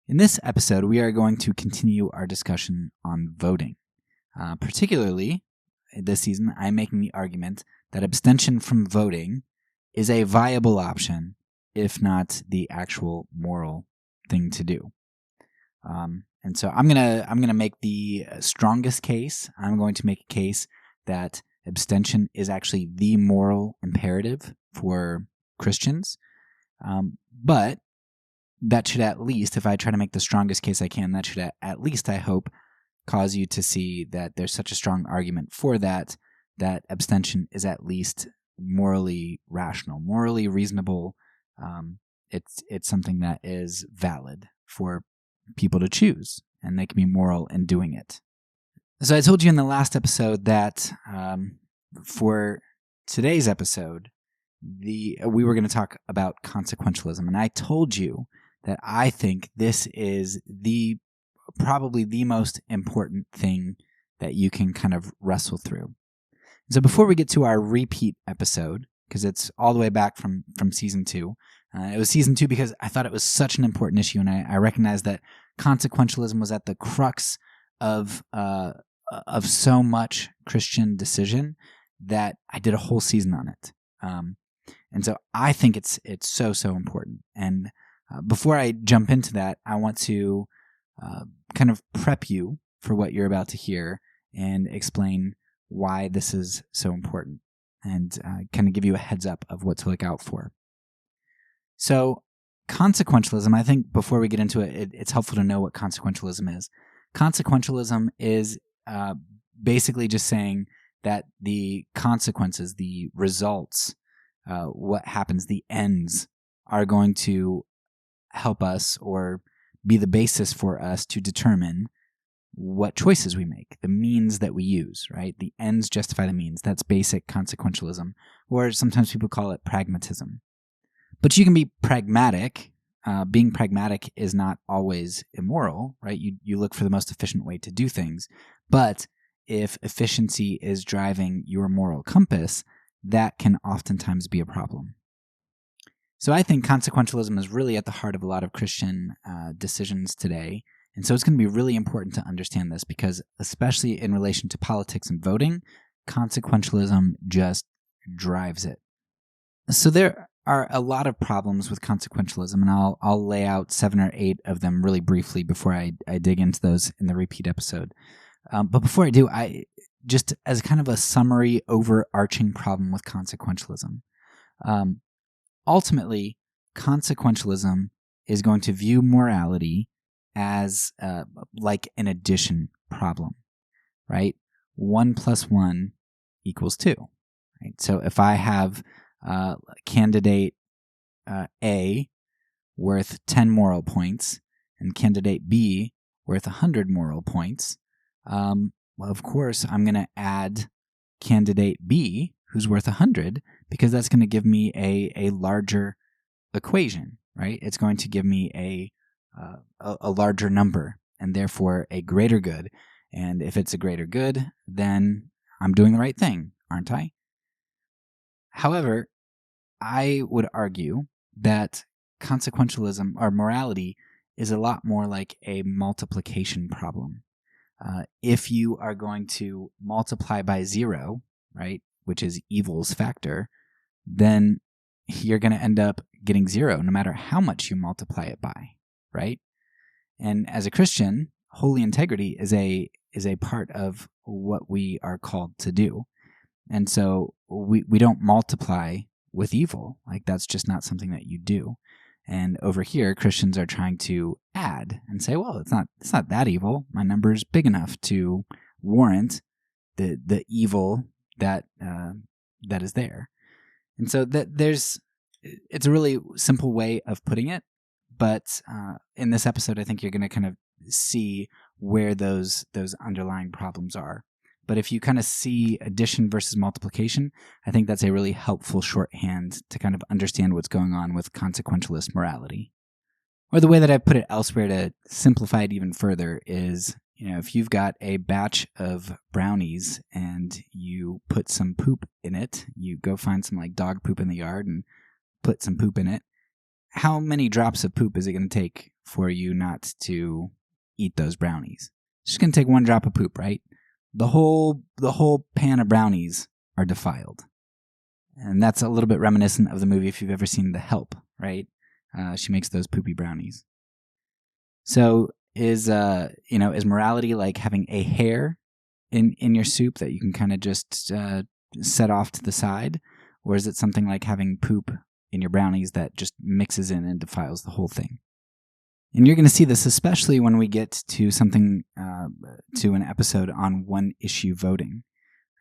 In this episode, we are going to continue our discussion on voting. Particularly, this season, I'm making the argument that abstention from voting is a viable option, if not the actual moral thing to do. And so I'm gonna make the strongest case. I'm going to make a case that abstention is actually the moral imperative for Christians. But that should at least, if I try to make the strongest case I can, that should at least, I hope, cause you to see that there's such a strong argument for that abstention is at least morally rational, morally reasonable. It's something that is valid for people to choose, and they can be moral in doing it. So I told you in the last episode that for today's episode, we were going to talk about consequentialism, and I told you that I think this is probably the most important thing that you can kind of wrestle through. So before we get to our repeat episode, because it's all the way back from season 2, it was season 2 because I thought it was such an important issue, and I recognized that consequentialism was at the crux of so much Christian decision that I did a whole season on it. And so I think it's so important. And before I jump into that, I want to kind of prep you for what you're about to hear and explain why this is so important, and kind of give you a heads up of what to look out for. So consequentialism, I think before we get into it, it's helpful to know what consequentialism is. Consequentialism is basically just saying that the consequences, the results, what happens, the ends are going to help us or be the basis for us to determine what choices we make, the means that we use, right? The ends justify the means. That's basic consequentialism, or sometimes people call it pragmatism. But you can be pragmatic. Being pragmatic is not always immoral, right? You look for the most efficient way to do things. But if efficiency is driving your moral compass, that can oftentimes be a problem. So I think consequentialism is really at the heart of a lot of Christian decisions today. And so it's going to be really important to understand this because, especially in relation to politics and voting, consequentialism just drives it. So there are a lot of problems with consequentialism, and I'll lay out 7 or 8 of them really briefly before I dig into those in the repeat episode. But before I do, I just as kind of a summary, overarching problem with consequentialism. Ultimately, consequentialism is going to view morality as like an addition problem, right? 1 + 1 = 2, right? So if I have candidate A worth 10 moral points and candidate B worth 100 moral points, well, of course, I'm going to add candidate B, who's worth 100, because that's going to give me a larger equation, right? It's going to give me a larger number, and therefore a greater good. And if it's a greater good, then I'm doing the right thing, aren't I? However, I would argue that consequentialism or morality is a lot more like a multiplication problem. If you are going to multiply by 0, right, which is evil's factor, then you're going to end up getting 0 no matter how much you multiply it by, right? And as a Christian, holy integrity is a part of what we are called to do. And so we don't multiply with evil. Like, that's just not something that you do. And over here, Christians are trying to add and say, well, it's not that evil. My number is big enough to warrant the evil that is there. And so it's a really simple way of putting it. But in this episode, I think you're going to kind of see where those underlying problems are. But if you kind of see addition versus multiplication, I think that's a really helpful shorthand to kind of understand what's going on with consequentialist morality. Or the way that I put it elsewhere to simplify it even further is, if you've got a batch of brownies and you put some poop in it, you go find some like dog poop in the yard and put some poop in it, how many drops of poop is it going to take for you not to eat those brownies. It's just going to take one drop of poop, right? The whole pan of brownies are defiled. And that's a little bit reminiscent of the movie if you've ever seen The Help, right? She makes those poopy brownies. So is morality like having a hair in your soup that you can kind of just set off to the side? Or is it something like having poop in your brownies that just mixes in and defiles the whole thing? And you're going to see this especially when we get to something, to an episode on one-issue voting,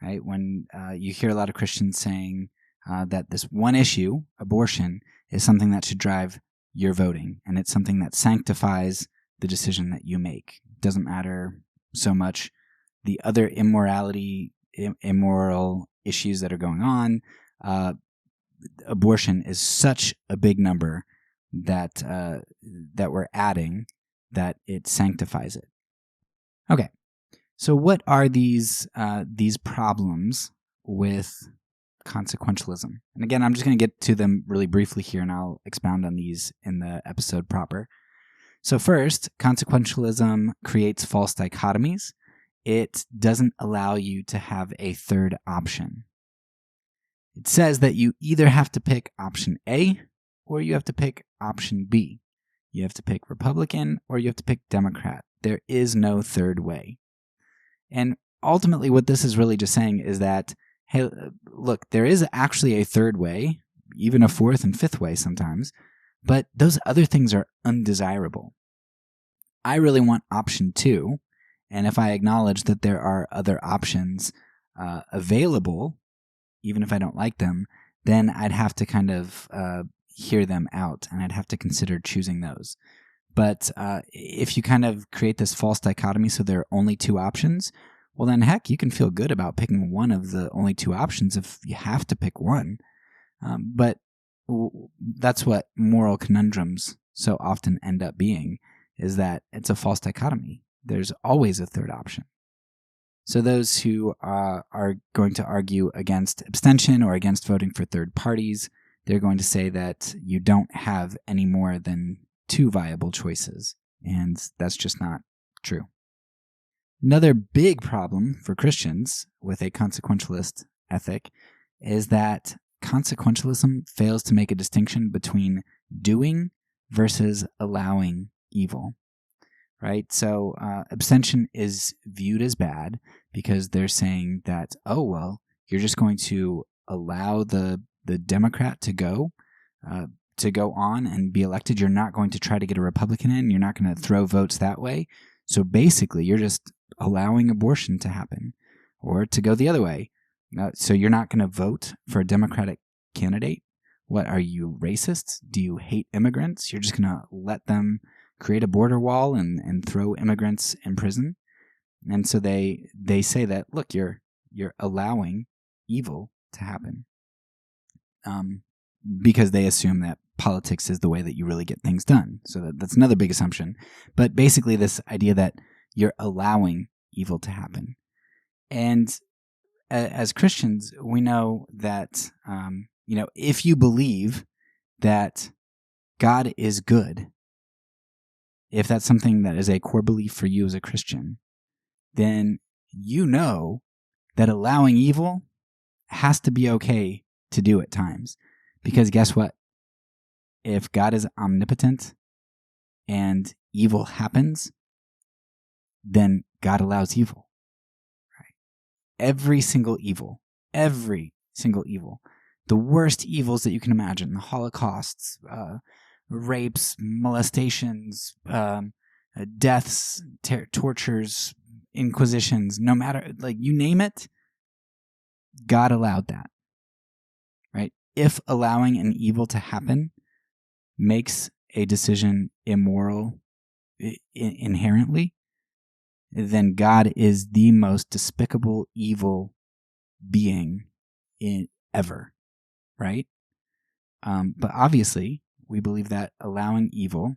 right? When you hear a lot of Christians saying that this one issue, abortion, is something that should drive your voting, and it's something that sanctifies the decision that you make. It doesn't matter so much the other immoral issues that are going on. Abortion is such a big number that we're adding that it sanctifies it. Okay, so what are these problems with consequentialism? And again, I'm just going to get to them really briefly here, and I'll expound on these in the episode proper. So first, consequentialism creates false dichotomies. It doesn't allow you to have a third option. It says that you either have to pick option A or you have to pick option B. You have to pick Republican or you have to pick Democrat. There is no third way. And ultimately what this is really just saying is that, hey, look, there is actually a third way, even a fourth and fifth way sometimes, but those other things are undesirable. I really want option 2, and if I acknowledge that there are other options available, even if I don't like them, then I'd have to kind of hear them out, and I'd have to consider choosing those. But if you kind of create this false dichotomy so there are only 2 options, well then heck, you can feel good about picking one of the only 2 options if you have to pick one. But that's what moral conundrums so often end up being, is that it's a false dichotomy. There's always a third option. So those who are going to argue against abstention or against voting for third parties, they're going to say that you don't have any more than 2 viable choices, and that's just not true. Another big problem for Christians with a consequentialist ethic is that consequentialism fails to make a distinction between doing versus allowing evil. Right? So abstention is viewed as bad because they're saying that, oh, well, you're just going to allow the Democrat to go on and be elected. You're not going to try to get a Republican in. You're not going to throw votes that way. So basically, you're just allowing abortion to happen or to go the other way. So you're not going to vote for a Democratic candidate? What, are you racist? Do you hate immigrants? You're just going to let them create a border wall and throw immigrants in prison? And so they say that, look, you're allowing evil to happen, because they assume that politics is the way that you really get things done. So that's another big assumption. But basically this idea that you're allowing evil to happen. And as Christians, we know that, if you believe that God is good, if that's something that is a core belief for you as a Christian, then you know that allowing evil has to be okay to do at times. Because guess what? If God is omnipotent and evil happens, then God allows evil. Right? Every single evil, the worst evils that you can imagine, the Holocausts, rapes, molestations, deaths, tortures, inquisitions, no matter, like, you name it, God allowed that, right? If allowing an evil to happen makes a decision immoral inherently, then God is the most despicable, evil being ever, right? But obviously, we believe that allowing evil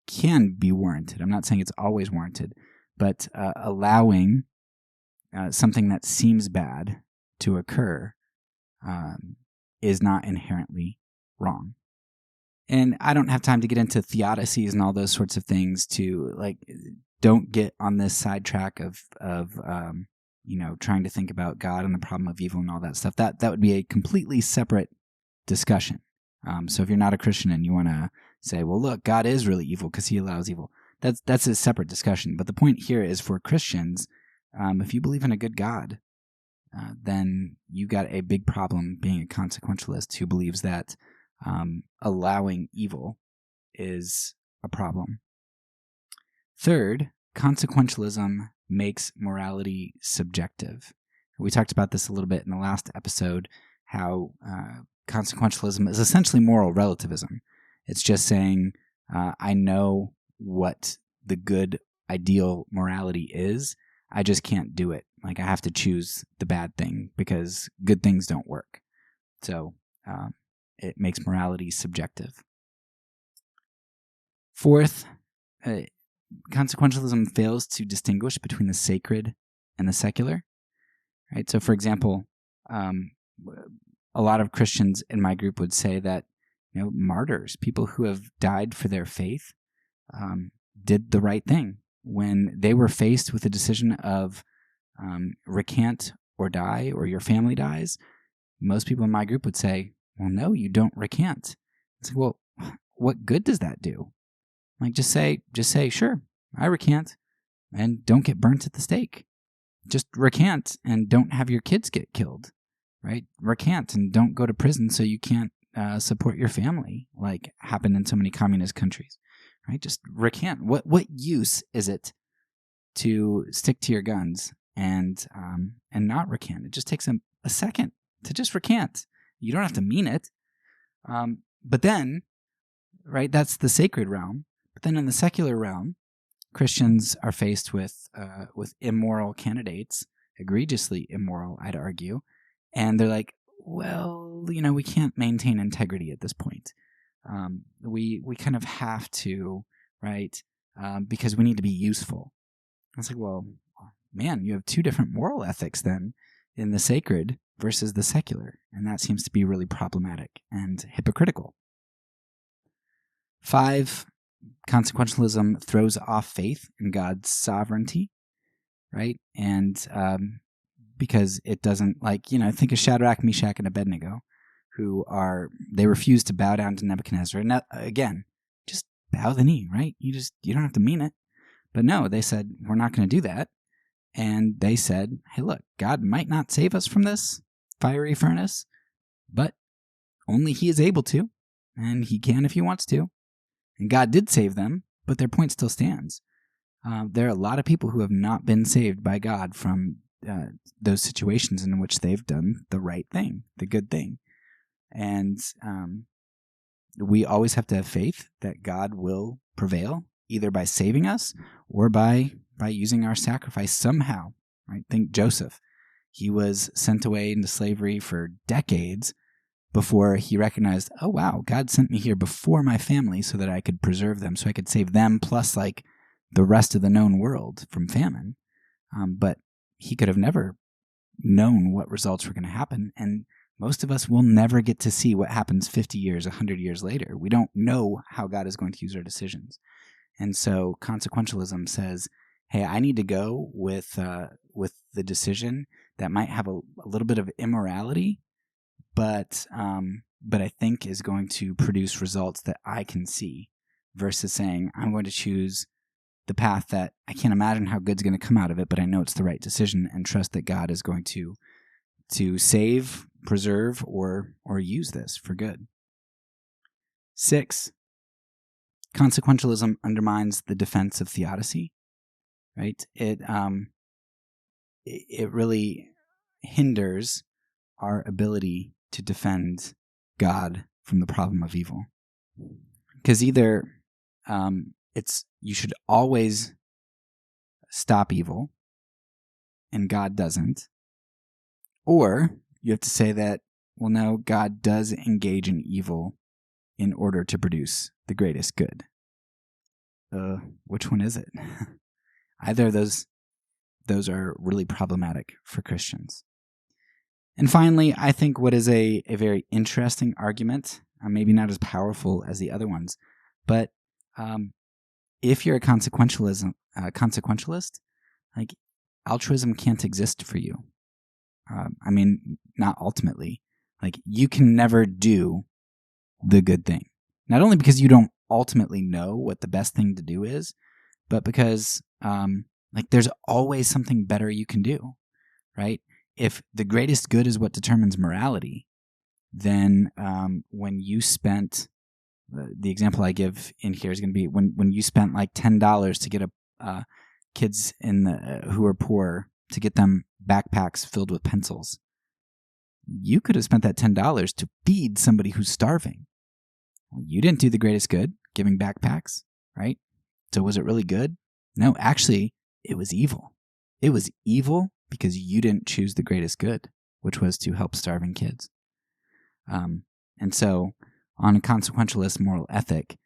can be warranted. I'm not saying it's always warranted, but allowing something that seems bad to occur is not inherently wrong. And I don't have time to get into theodicies and all those sorts of things to don't get on this sidetrack of trying to think about God and the problem of evil and all that stuff. That would be a completely separate discussion. So if you're not a Christian and you want to say, well, look, God is really evil because he allows evil, that's a separate discussion. But the point here is for Christians, if you believe in a good God, then you got a big problem being a consequentialist who believes that allowing evil is a problem. Third, consequentialism makes morality subjective. We talked about this a little bit in the last episode, how consequentialism is essentially moral relativism. It's just saying, I know what the good ideal morality is, I just can't do it. I have to choose the bad thing because good things don't work. So it makes morality subjective. Fourth, consequentialism fails to distinguish between the sacred and the secular. Right? So, for example, a lot of Christians in my group would say that martyrs, people who have died for their faith, did the right thing when they were faced with a decision of recant or die, or your family dies. Most people in my group would say, well, no, you don't recant. It's like, well, what good does that do? Just say, sure, I recant, and don't get burnt at the stake. Just recant and don't have your kids get killed, right? Recant and don't go to prison so you can't support your family, like happened in so many communist countries, right? Just recant. What use is it to stick to your guns and not recant? It just takes a second to just recant. You don't have to mean it. But then, right, that's the sacred realm. But then in the secular realm, Christians are faced with immoral candidates, egregiously immoral, I'd argue. And they're like, well, we can't maintain integrity at this point. We kind of have to, right, because we need to be useful. It's like, well, man, you have two different moral ethics then in the sacred versus the secular. And that seems to be really problematic and hypocritical. 5, consequentialism throws off faith in God's sovereignty, right? And because it doesn't, think of Shadrach, Meshach, and Abednego, they refuse to bow down to Nebuchadnezzar. And again, just bow the knee, right? You don't have to mean it. But no, they said, we're not going to do that. And they said, hey, look, God might not save us from this fiery furnace, but only he is able to, and he can if he wants to. And God did save them, but their point still stands. There are a lot of people who have not been saved by God from those situations in which they've done the right thing, the good thing. And we always have to have faith that God will prevail, either by saving us or by using our sacrifice somehow. Right? Think Joseph. He was sent away into slavery for decades before he recognized, oh, wow, God sent me here before my family so that I could preserve them, so I could save them plus the rest of the known world from famine. But he could have never known what results were going to happen. And most of us will never get to see what happens 50 years, 100 years later. We don't know how God is going to use our decisions. And so consequentialism says, hey, I need to go with the decision that might have a little bit of immorality, but I think is going to produce results that I can see, versus saying I'm going to choose the path that I can't imagine how good's going to come out of it, but I know it's the right decision and trust that God is going to save, preserve, or use this for good. 6, consequentialism undermines the defense of theodicy. Right? It really hinders our ability to defend God from the problem of evil. Because either you should always stop evil, and God doesn't, or you have to say that, well, no, God does engage in evil in order to produce the greatest good. Which one is it? Either of those are really problematic for Christians. And finally, I think what is a very interesting argument maybe not as powerful as the other ones. But if you're a consequentialist, like altruism can't exist for you. Not ultimately. Like you can never do the good thing. Not only because you don't ultimately know what the best thing to do is, but because there's always something better you can do, right? If the greatest good is what determines morality, then when you spent, the example I give in here is going to be when you spent like $10 to get kids who are poor, to get them backpacks filled with pencils. You could have spent that $10 to feed somebody who's starving. Well, you didn't do the greatest good giving backpacks, right? So was it really good? No, actually, it was evil. It was evil because you didn't choose the greatest good, which was to help starving kids. And so on a consequentialist moral ethic,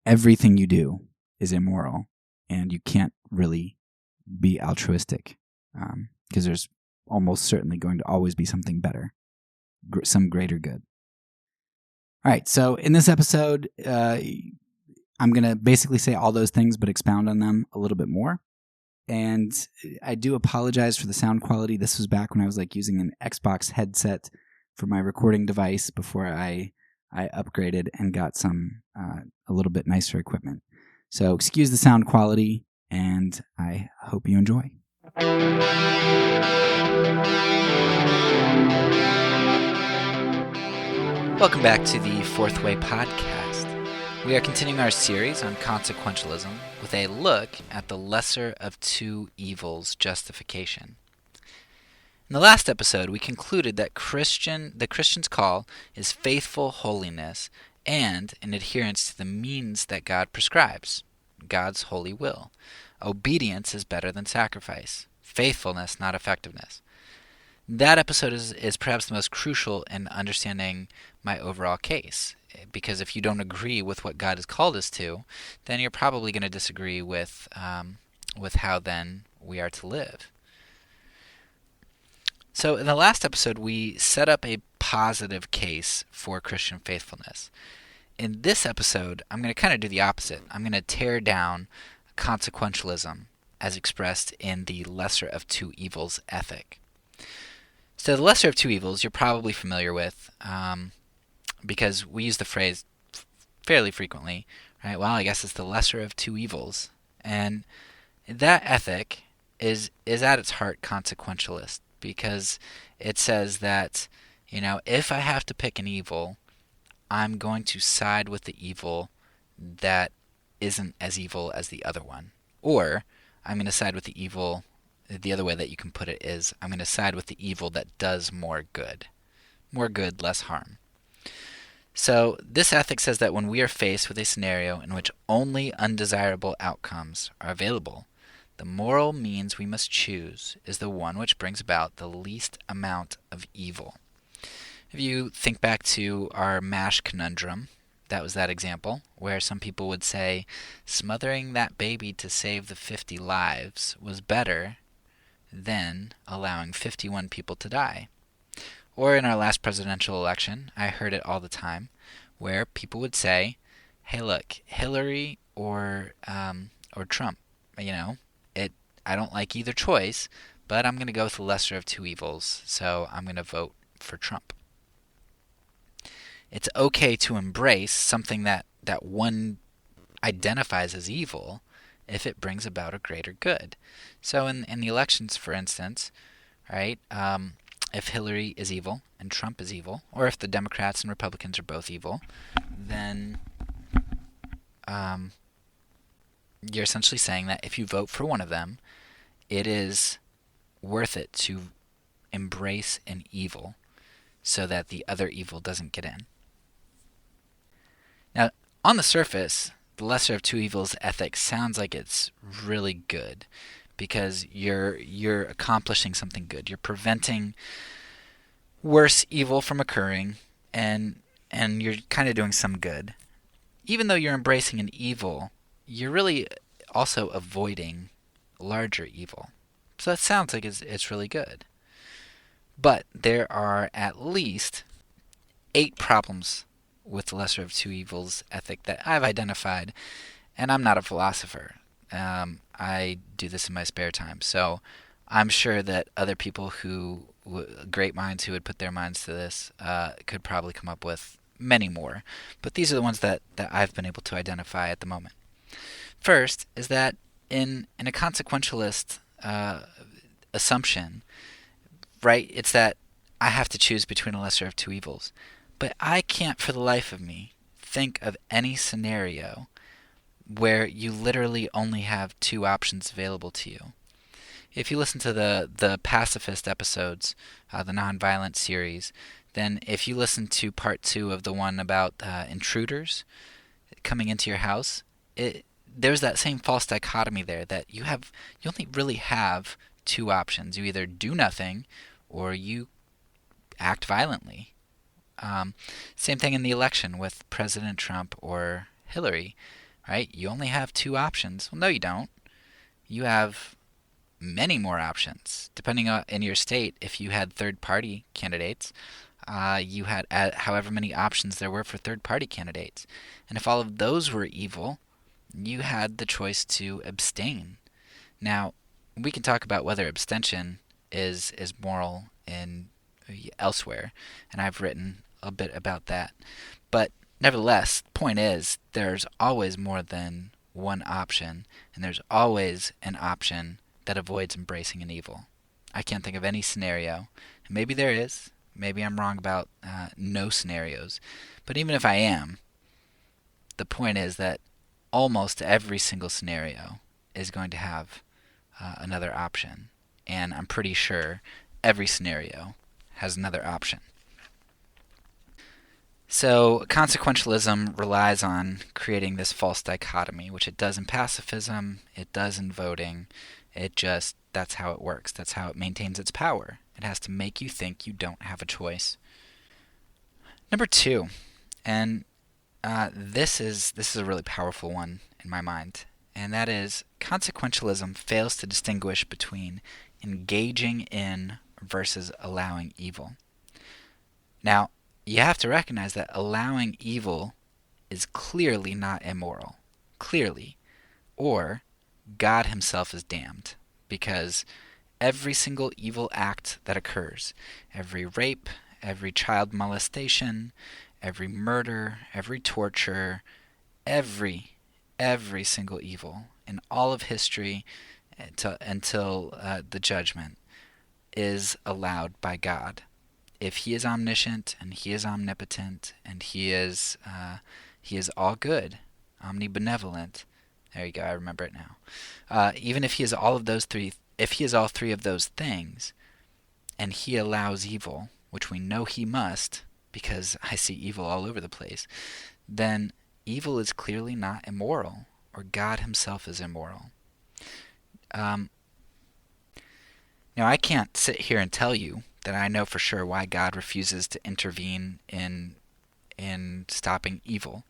everything you do is immoral, and you can't really be altruistic because there's almost certainly going to always be something better, some greater good. All right, so in this episode, I'm going to basically say all those things but expound on them a little bit more. And I do apologize for the sound quality. This was back when I was using an Xbox headset for my recording device before I upgraded and got some a little bit nicer equipment. So excuse the sound quality, and I hope you enjoy. Welcome back to the Fourth Way podcast. We are continuing our series on consequentialism with a look at the lesser of two evils justification. In the last episode, we concluded that the Christian's call is faithful holiness and an adherence to the means that God prescribes, God's holy will. Obedience is better than sacrifice. Faithfulness, not effectiveness. That episode is perhaps the most crucial in understanding my overall case, because if you don't agree with what God has called us to, then you're probably going to disagree with how then we are to live. So in the last episode, we set up a positive case for Christian faithfulness. In this episode, I'm going to kind of do the opposite. I'm going to tear down consequentialism as expressed in the lesser of two evils ethic. So the lesser of two evils you're probably familiar with because we use the phrase fairly frequently, right? Well, I guess it's the lesser of two evils. And that ethic is at its heart consequentialist, because it says that, if I have to pick an evil, I'm going to side with the evil that isn't as evil as the other one. Or I'm going to side with the evil, the other way that you can put it is, I'm going to side with the evil that does more good. More good, less harm. So this ethic says that when we are faced with a scenario in which only undesirable outcomes are available, the moral means we must choose is the one which brings about the least amount of evil. If you think back to our MASH conundrum, that was that example, where some people would say smothering that baby to save the 50 lives was better than allowing 51 people to die. Or in our last presidential election, I heard it all the time, where people would say, hey look, Hillary or Trump, I don't like either choice, but I'm going to go with the lesser of two evils, so I'm going to vote for Trump. It's okay to embrace something that one identifies as evil if it brings about a greater good. So in the elections, for instance, right, if Hillary is evil and Trump is evil, or if the Democrats and Republicans are both evil, then you're essentially saying that if you vote for one of them, it is worth it to embrace an evil so that the other evil doesn't get in. Now, on the surface, the lesser of two evils ethic sounds like it's really good because you're accomplishing something good. You're preventing worse evil from occurring, and you're kind of doing some good. Even though you're embracing an evil, you're really also avoiding larger evil. So that sounds like it's really good. But there are at least 8 problems with the lesser of two evils ethic that I've identified, and I'm not a philosopher. I do this in my spare time, so I'm sure that other people great minds who would put their minds to this, could probably come up with many more. But these are the ones that I've been able to identify at the moment. First is that in a consequentialist assumption, right, it's that I have to choose between a lesser of two evils. But I can't for the life of me think of any scenario where you literally only have two options available to you. If you listen to the pacifist episodes, the nonviolent series, then if you listen to part 2 of the one about intruders coming into your house, there's that same false dichotomy there that you only really have two options. You either do nothing or you act violently. Same thing in the election with President Trump or Hillary, right? You only have two options. Well, no, you don't. You have many more options. Depending on in your state, if you had third-party candidates, you had however many options there were for third-party candidates. And if all of those were evil, you had the choice to abstain. Now, we can talk about whether abstention is moral in elsewhere, and I've written a bit about that. But nevertheless, the point is, there's always more than one option, and there's always an option that avoids embracing an evil. I can't think of any scenario. Maybe there is. Maybe I'm wrong about no scenarios. But even if I am, the point is that almost every single scenario is going to have another option. And I'm pretty sure every scenario has another option. So consequentialism relies on creating this false dichotomy, which it does in pacifism, it does in voting. That's how it works. That's how it maintains its power. It has to make you think you don't have a choice. Number 2, and this is a really powerful one in my mind, and that is consequentialism fails to distinguish between engaging in versus allowing evil. Now, you have to recognize that allowing evil is clearly not immoral. Clearly. Or God himself is damned. Because every single evil act that occurs, every rape, every child molestation, every murder, every torture, every single evil in all of history until the judgment is allowed by God. If he is omniscient and he is omnipotent and he is all good, omnibenevolent. There you go, I remember it now. Even if he is all three of those things, and he allows evil, which we know he must, because I see evil all over the place, then evil is clearly not immoral, or God himself is immoral. Now, I can't sit here and tell you that I know for sure why God refuses to intervene in stopping evil,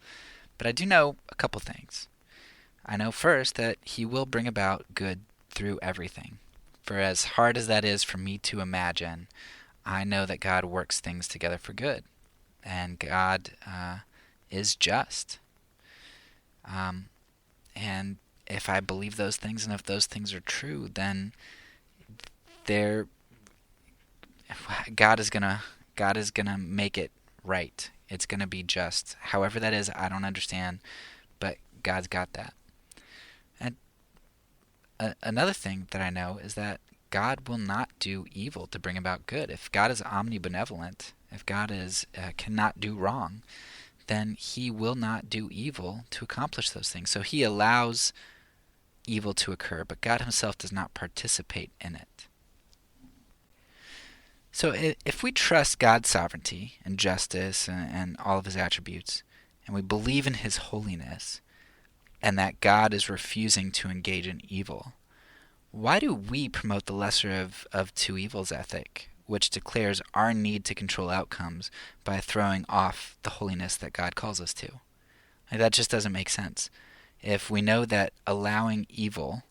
but I do know a couple things. I know first that he will bring about good through everything. For as hard as that is for me to imagine, I know that God works things together for good, and God is just. And if I believe those things, and if those things are true, then God is gonna make it right. It's gonna be just. However that is, I don't understand, but God's got that. And another thing that I know is that God will not do evil to bring about good. If God is omnibenevolent, if God cannot do wrong, then he will not do evil to accomplish those things. So he allows evil to occur, but God himself does not participate in it. So if we trust God's sovereignty and justice and all of his attributes, and we believe in his holiness, and that God is refusing to engage in evil, why do we promote the lesser of two evils ethic, which declares our need to control outcomes by throwing off the holiness that God calls us to? That just doesn't make sense. If we know that allowing evil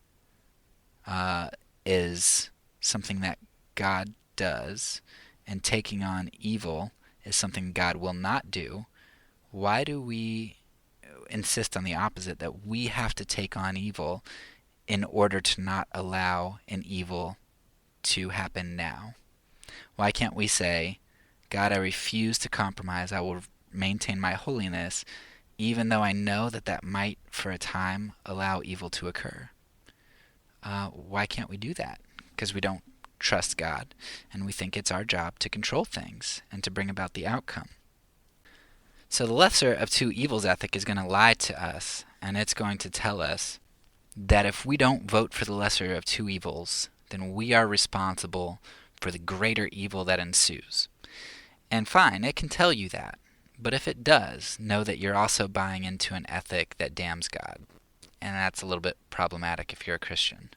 is something that God does, and taking on evil is something God will not do, why do we insist on the opposite, that we have to take on evil in order to not allow an evil to happen now? Why can't we say, God, I refuse to compromise. I will maintain my holiness, even though I know that that might, for a time, allow evil to occur? Why can't we do that? Because we don't trust God, and we think it's our job to control things and to bring about the outcome. So the lesser of two evils ethic is going to lie to us, and it's going to tell us that if we don't vote for the lesser of two evils, then we are responsible for the greater evil that ensues. And fine, it can tell you that. But if it does, know that you're also buying into an ethic that damns God. And that's a little bit problematic if you're a Christian.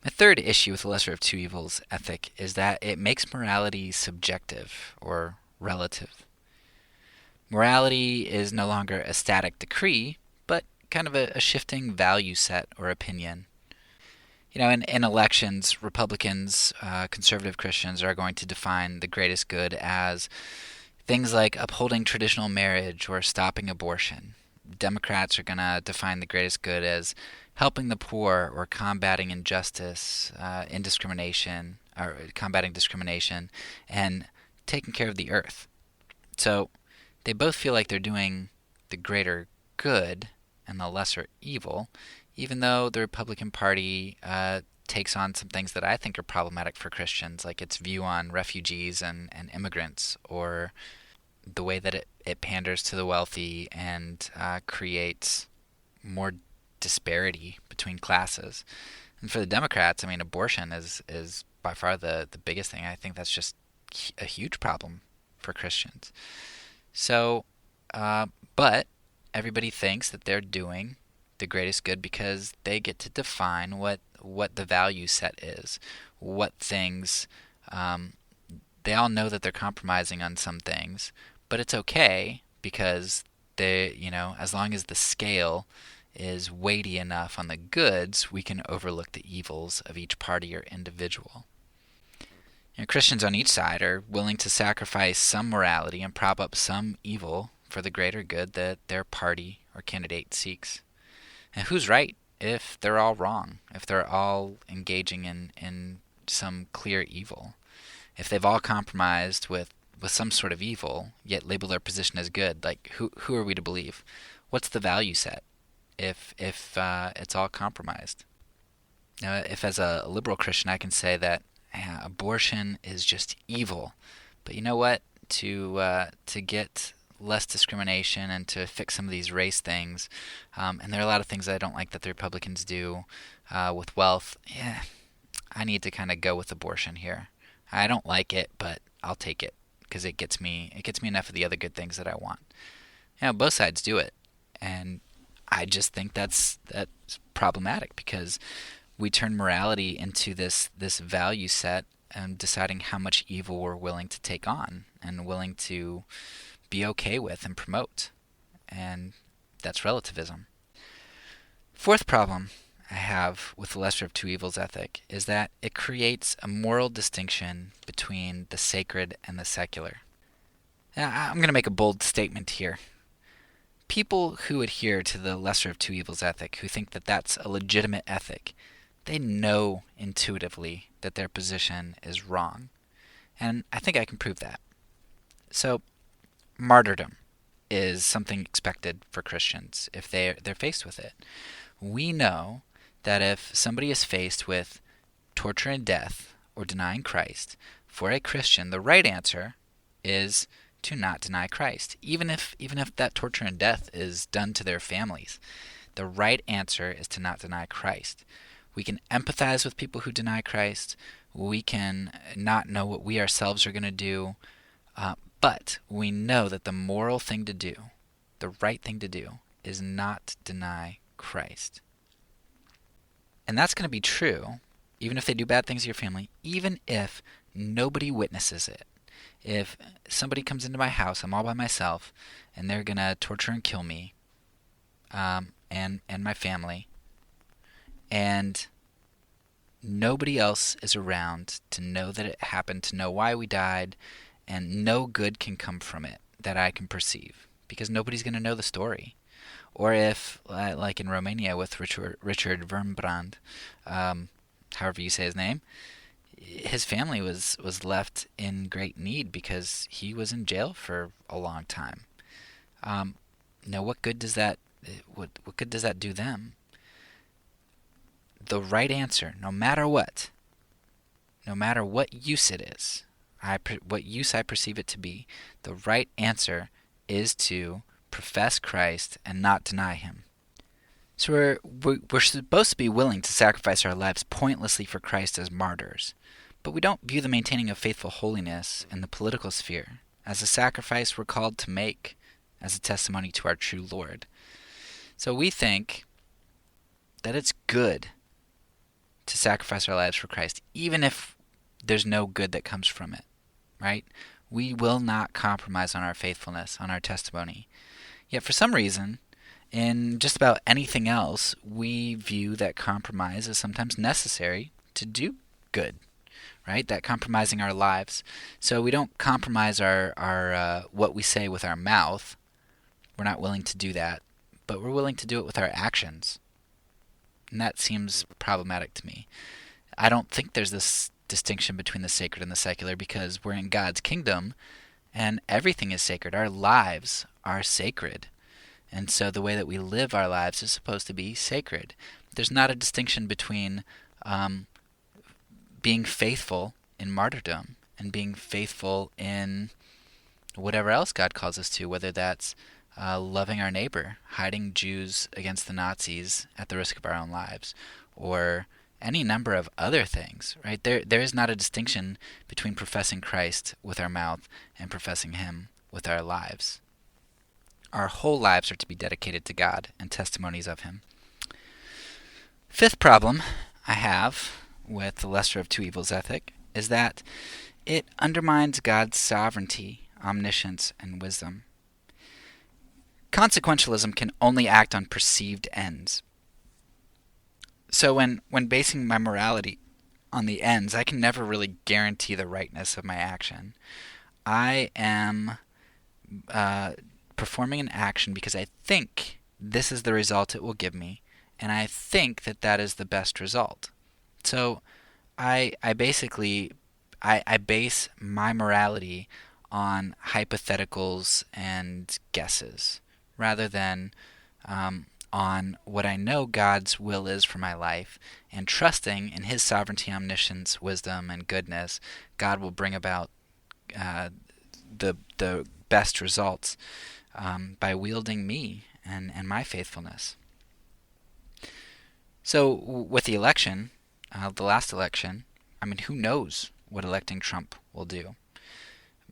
My third issue with the lesser of two evils ethic is that it makes morality subjective or relative. Morality is no longer a static decree, but kind of a shifting value set or opinion. In elections, Republicans, conservative Christians are going to define the greatest good as things like upholding traditional marriage or stopping abortion. Democrats are going to define the greatest good as helping the poor or combating injustice, indiscrimination, or combating discrimination, and taking care of the earth. So they both feel like they're doing the greater good and the lesser evil, even though the Republican Party takes on some things that I think are problematic for Christians, like its view on refugees and immigrants, or the way that it panders to the wealthy and creates more disparity between classes. And for the Democrats, abortion is by far the biggest thing. I think that's just a huge problem for Christians. So, but everybody thinks that they're doing the greatest good because they get to define what the value set is, what things. They all know that they're compromising on some things, but it's okay because as long as the scale is weighty enough on the goods, we can overlook the evils of each party or individual. Christians on each side are willing to sacrifice some morality and prop up some evil for the greater good that their party or candidate seeks. And who's right if they're all wrong, if they're all engaging in some clear evil? If they've all compromised with some sort of evil, yet label their position as good, like who are we to believe? What's the value set if it's all compromised? Now, if as a liberal Christian I can say that abortion is just evil, but you know what? To get less discrimination and to fix some of these race things, and there are a lot of things that I don't like that the Republicans do with wealth. I need to kind of go with abortion here. I don't like it, but I'll take it because it gets me enough of the other good things that I want. Both sides do it, and I just think that's problematic because we turn morality into this value set and deciding how much evil we're willing to take on and willing to be okay with and promote. And that's relativism. Fourth problem I have with the lesser of two evils ethic is that it creates a moral distinction between the sacred and the secular. Now, I'm going to make a bold statement here. People who adhere to the lesser of two evils ethic, who think that that's a legitimate ethic, they know intuitively that their position is wrong. And I think I can prove that. So, martyrdom is something expected for Christians if they're faced with it. We know that if somebody is faced with torture and death or denying Christ, for a Christian, the right answer is to not deny Christ, even if that torture and death is done to their families. The right answer is to not deny Christ. We can empathize with people who deny Christ. We can not know what we ourselves are going to do, but we know that the moral thing to do, the right thing to do, is not deny Christ. And that's going to be true even if they do bad things to your family, even if nobody witnesses it. If somebody comes into my house, I'm all by myself, and they're going to torture and kill me and my family, and nobody else is around to know that it happened, to know why we died, and no good can come from it that I can perceive, because nobody's going to know the story. Or if, like in Romania with Richard Wurmbrand, however you say his name, his family was left in great need because he was in jail for a long time. What good does that what good does that do them? The right answer, no matter what use it is, what use I perceive it to be, the right answer is to profess Christ and not deny him. So we're supposed to be willing to sacrifice our lives pointlessly for Christ as martyrs, but we don't view the maintaining of faithful holiness in the political sphere as a sacrifice we're called to make as a testimony to our true Lord. So we think that it's good to sacrifice our lives for Christ, even if there's no good that comes from it, right? We will not compromise on our faithfulness, on our testimony. Yet for some reason, in just about anything else, we view that compromise is sometimes necessary to do good, right? That compromising our lives. So we don't compromise our what we say with our mouth. We're not willing to do that, but we're willing to do it with our actions. And that seems problematic to me. I don't think there's this distinction between the sacred and the secular, because we're in God's kingdom and everything is sacred. Our lives are sacred. And so the way that we live our lives is supposed to be sacred. There's not a distinction between being faithful in martyrdom and being faithful in whatever else God calls us to, whether that's loving our neighbor, hiding Jews against the Nazis at the risk of our own lives, or any number of other things, right? There is not a distinction between professing Christ with our mouth and professing him with our lives. Our whole lives are to be dedicated to God and testimonies of him. Fifth problem I have with the lesser of two evils ethic is that it undermines God's sovereignty, omniscience, and wisdom. Consequentialism can only act on perceived ends. So when basing my morality on the ends, I can never really guarantee the rightness of my action. I am performing an action because I think this is the result it will give me, and I think that is the best result. So I basically base my morality on hypotheticals and guesses, rather than on what I know God's will is for my life, and trusting in his sovereignty, omniscience, wisdom, and goodness, God will bring about the best results by wielding me and my faithfulness. So with the election, the last election, who knows what electing Trump will do?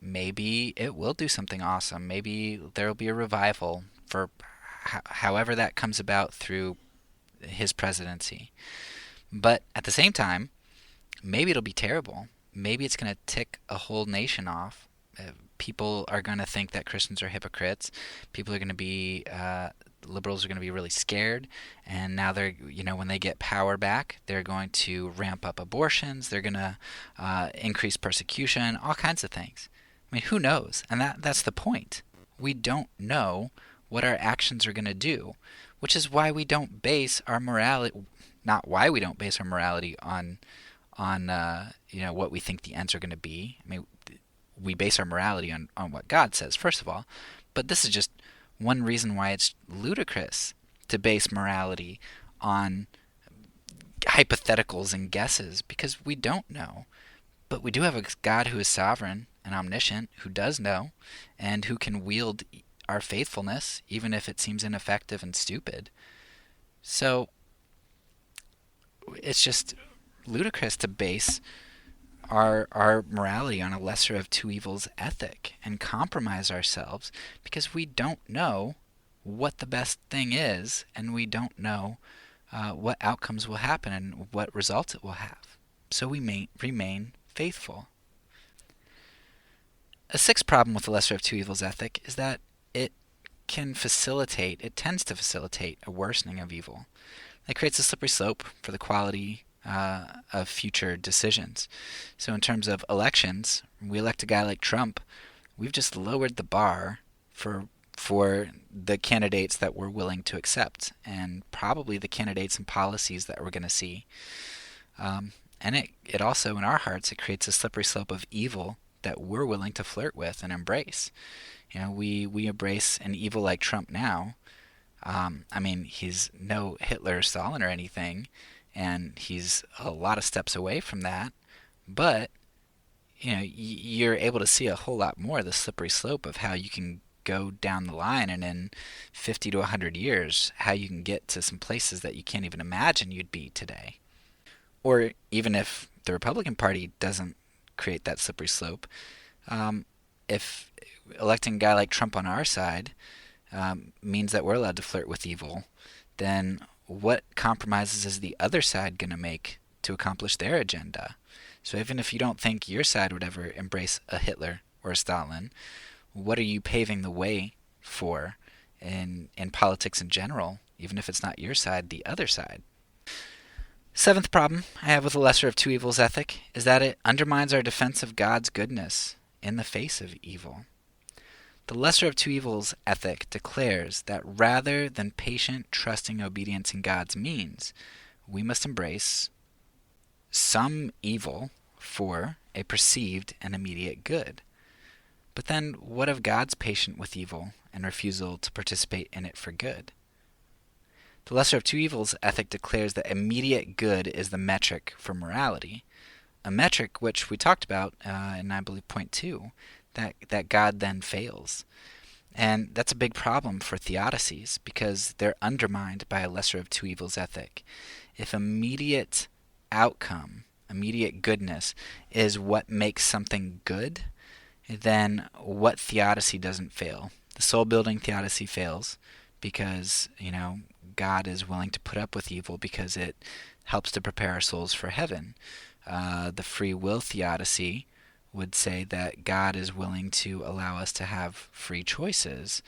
Maybe it will do something awesome. Maybe there will be a revival for however that comes about through his presidency. But at the same time, maybe it'll be terrible. Maybe it's going to tick a whole nation off. People are going to think that Christians are hypocrites. People are going to be liberals are going to be really scared, and now they're, when they get power back, they're going to ramp up abortions. They're going to increase persecution, all kinds of things. Who knows? And that's the point. We don't know what our actions are going to do, which is why we don't base our morality, not why we don't base our morality on what we think the ends are going to be. We base our morality on what God says, first of all, but this is just one reason why it's ludicrous to base morality on hypotheticals and guesses, because we don't know. But we do have a God who is sovereign and omniscient, who does know, and who can wield our faithfulness, even if it seems ineffective and stupid. So it's just ludicrous to base our morality on a lesser of two evils ethic and compromise ourselves, because we don't know what the best thing is, and we don't know what outcomes will happen and what results it will have. So we may remain faithful. A sixth problem with the lesser of two evils ethic is that it tends to facilitate a worsening of evil. It creates a slippery slope for the quality of future decisions. So in terms of elections, we elect a guy like Trump, we've just lowered the bar for the candidates that we're willing to accept, and probably the candidates and policies that we're going to see. And it also, in our hearts, it creates a slippery slope of evil that we're willing to flirt with and embrace. We embrace an evil like Trump now. I mean, he's no Hitler or Stalin or anything, and he's a lot of steps away from that. But you're able to see a whole lot more of the slippery slope of how you can go down the line, and in 50 to 100 years, how you can get to some places that you can't even imagine you'd be today. Or even if the Republican Party doesn't create that slippery slope, if electing a guy like Trump on our side means that we're allowed to flirt with evil, then what compromises is the other side going to make to accomplish their agenda? So even if you don't think your side would ever embrace a Hitler or a Stalin, what are you paving the way for in politics in general, even if it's not your side, the other side? Seventh problem I have with the lesser of two evils ethic is that it undermines our defense of God's goodness in the face of evil. The lesser of two evils ethic declares that rather than patient, trusting obedience in God's means, we must embrace some evil for a perceived and immediate good. But then what of God's patience with evil and refusal to participate in it for good? The lesser of two evils ethic declares that immediate good is the metric for morality, a metric which we talked about in, I believe, point 2, that God then fails. And that's a big problem for theodicies because they're undermined by a lesser of two evils ethic. If immediate outcome, immediate goodness, is what makes something good, then what theodicy doesn't fail? The soul-building theodicy fails because, God is willing to put up with evil because it helps to prepare our souls for heaven. The free will theodicy would say that God is willing to allow us to have free choices,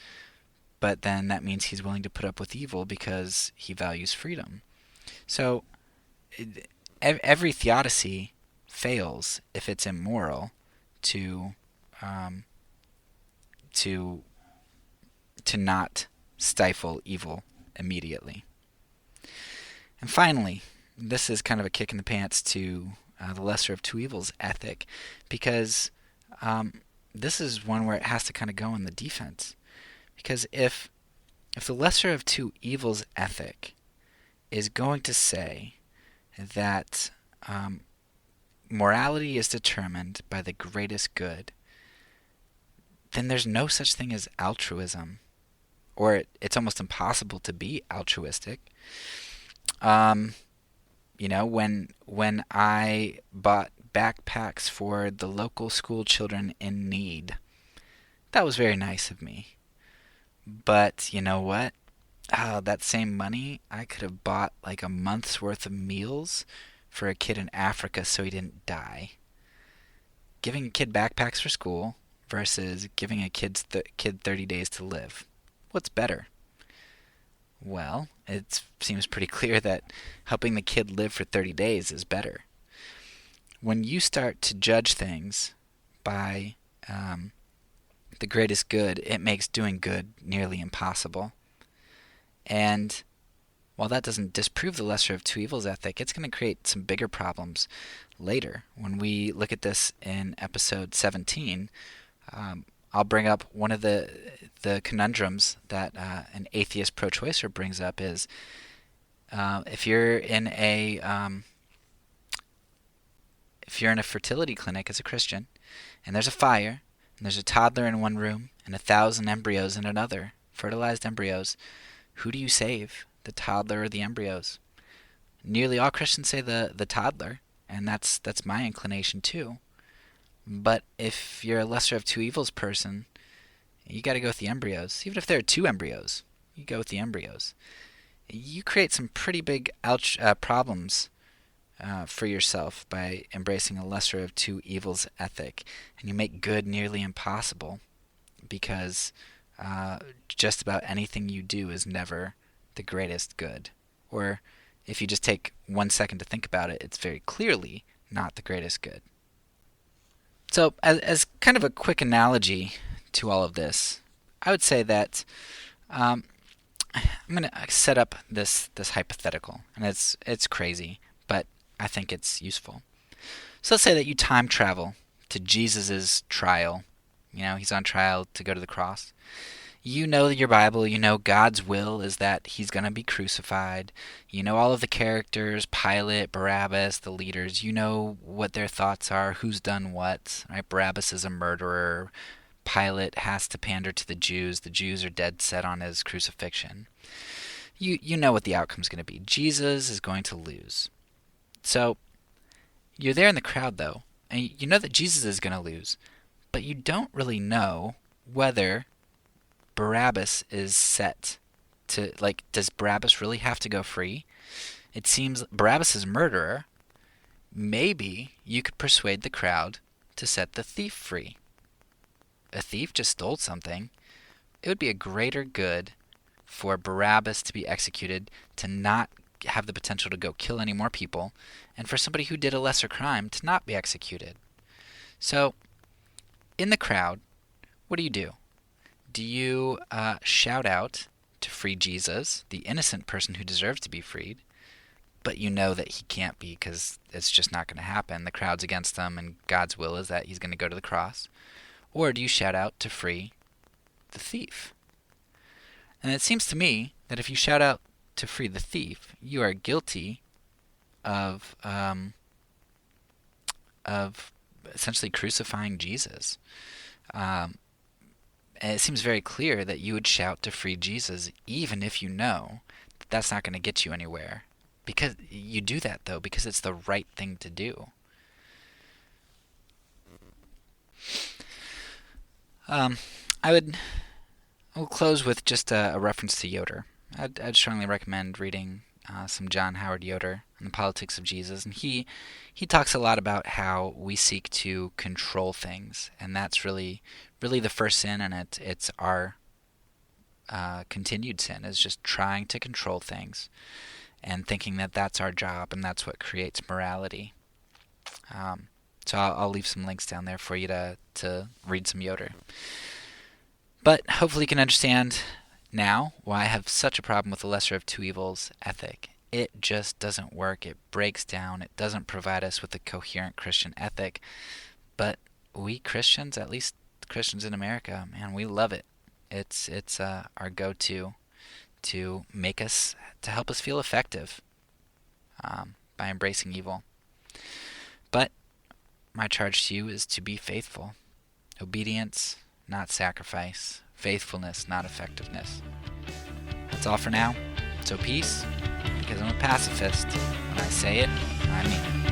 but then that means he's willing to put up with evil because he values freedom. So every theodicy fails if it's immoral to not stifle evil immediately. And finally, this is kind of a kick in the pants to the lesser of two evils ethic, because this is one where it has to kind of go on the defense. Because if the lesser of two evils ethic is going to say that morality is determined by the greatest good, then there's no such thing as altruism, or it's almost impossible to be altruistic. When I bought backpacks for the local school children in need, that was very nice of me. But you know what? That same money, I could have bought like a month's worth of meals for a kid in Africa so he didn't die. Giving a kid backpacks for school versus giving a kid 30 days to live. What's better? Well, it seems pretty clear that helping the kid live for 30 days is better. When you start to judge things by the greatest good, it makes doing good nearly impossible. And while that doesn't disprove the lesser of two evils ethic, it's going to create some bigger problems later. When we look at this in episode 17, I'll bring up one of the conundrums that an atheist pro-choicer brings up is if you're in a fertility clinic as a Christian, and there's a fire, and there's a toddler in one room and 1,000 embryos in another, fertilized embryos, who do you save, the toddler or the embryos? Nearly all Christians say the toddler, and that's my inclination too. But if you're a lesser of two evils person, you got to go with the embryos. Even if there are 2 embryos, you go with the embryos. You create some pretty big problems for yourself by embracing a lesser of two evils ethic, and you make good nearly impossible because just about anything you do is never the greatest good. Or if you just take 1 second to think about it, it's very clearly not the greatest good. So as kind of a quick analogy to all of this, I would say that I'm going to set up this hypothetical, and it's crazy, but I think it's useful. So let's say that you time travel to Jesus' trial. He's on trial to go to the cross. You know your Bible, you know God's will is that he's going to be crucified. You know all of the characters, Pilate, Barabbas, the leaders. You know what their thoughts are, who's done what. Right? Barabbas is a murderer. Pilate has to pander to the Jews. The Jews are dead set on his crucifixion. You know what the outcome's going to be. Jesus is going to lose. So you're there in the crowd, though, and you know that Jesus is going to lose, but you don't really know whether Barabbas is set to, does Barabbas really have to go free? It seems Barabbas is a murderer. Maybe you could persuade the crowd to set the thief free. A thief just stole something. It would be a greater good for Barabbas to be executed, to not have the potential to go kill any more people, and for somebody who did a lesser crime to not be executed. So, in the crowd, what do? Do you shout out to free Jesus, the innocent person who deserves to be freed, but you know that he can't be because it's just not going to happen? The crowd's against him, and God's will is that he's going to go to the cross. Or do you shout out to free the thief? And it seems to me that if you shout out to free the thief, you are guilty of essentially crucifying Jesus. And it seems very clear that you would shout to free Jesus even if you know that that's not going to get you anywhere. Because you do that, though, because it's the right thing to do. We'll close with just a reference to Yoder. I'd strongly recommend reading some John Howard Yoder on the politics of Jesus, and he talks a lot about how we seek to control things, and that's really the first sin, and it's our continued sin, is just trying to control things and thinking that that's our job and that's what creates morality. So I'll leave some links down there for you to read some Yoder. But hopefully you can understand now why I have such a problem with the lesser of two evils ethic. It just doesn't work. It breaks down. It doesn't provide us with a coherent Christian ethic. But we Christians, at least Christians in America, man, we love it. It's our go-to to help us feel effective by embracing evil. But my charge to you is to be faithful. Obedience, not sacrifice. Faithfulness, not effectiveness. That's all for now. So peace, because I'm a pacifist. When I say it, I mean it.